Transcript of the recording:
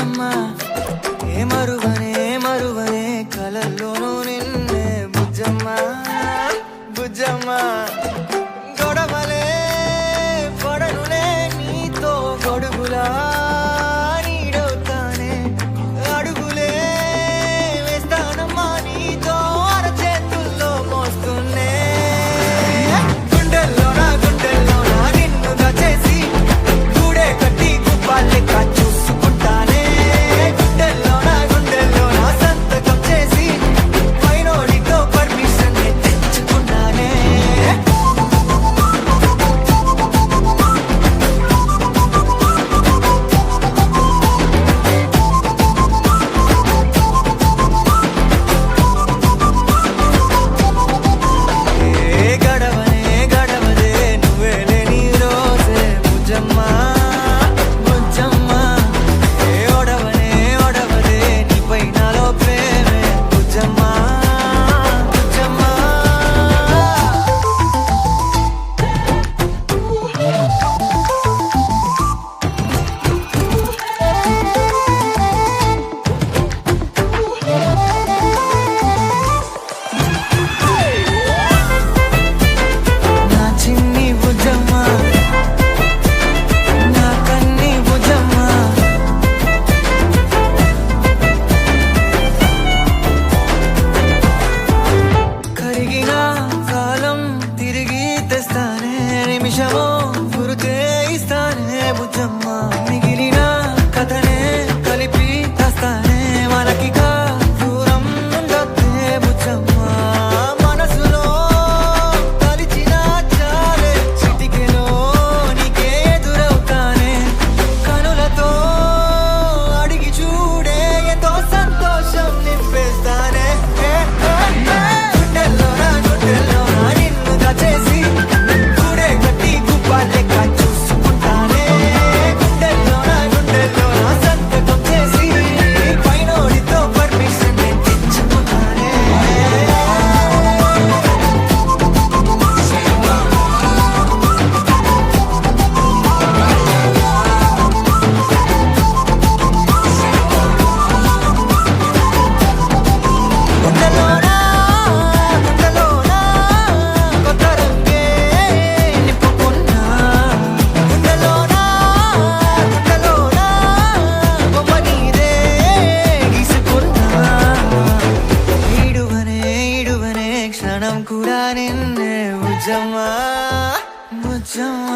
బుజ్జమ్మ ఏ మరువనే కలల్లోనూ నిన్నే బుజ్జమ్మ బుజ్జమ్మ గొడవలే పడనులే నీతో గొడుగులా నీడవుతానే అడుగులే వేస్తానమ్మా నీతో అరచేతుల్లో మోస్తున్నే గుండెల్లోన నిన్ను దాచేసి గూడే కట్టి గుప్పాలెక్క చూసుకుంటానే గుండెల్లోన సంతకం చేసి పైనోడితో పర్మిషన్ తెచ్చుకున్నానే గడవదే నువ్వే లేని రోజే బుజ్జమ్మ బుజ్జమ్మ ఓడవదే నీపై నాలో ప్రేమే బుజ్జమ్మ బుజ్జమ్మ నా చిన్ని బుజ్జమ్మ నా కన్ని బుజ్జమ్మ కరిగిన కాలం తిరిగి తెస్తానే నిమిషమో గురుతే ఇస్తానే బుజ్జమ్మ మిగిలిన కథనే కలిపి తెస్తానే మనకిగా దూరం ఉండొద్దే బుజ్జమ్మ మనసులో కలిచిన చాలే చిటికెలో నీకే ఎదురవుతానే కనులతో అడిగి చూడే ఎంతో సంతోషం నింపేస్తానే గుండెల్లోన నిన్ను దాచేసి గూడే కట్టి గుప్పాలెక్క చూసుకుంటానే గుండెల్లోన సంతకం చేసి పైనోడితో పర్మిషన్ తెచ్చుకున్నానే గుండెల్లోన కొత్త రంగే నింపుకున్నా గుండెల్లోన బొమ్మ నీదే గీసుకున్నా ఈడువనే క్షణం కూడా నిన్నే బుజ్జమ్మ బుజ్జమ్మ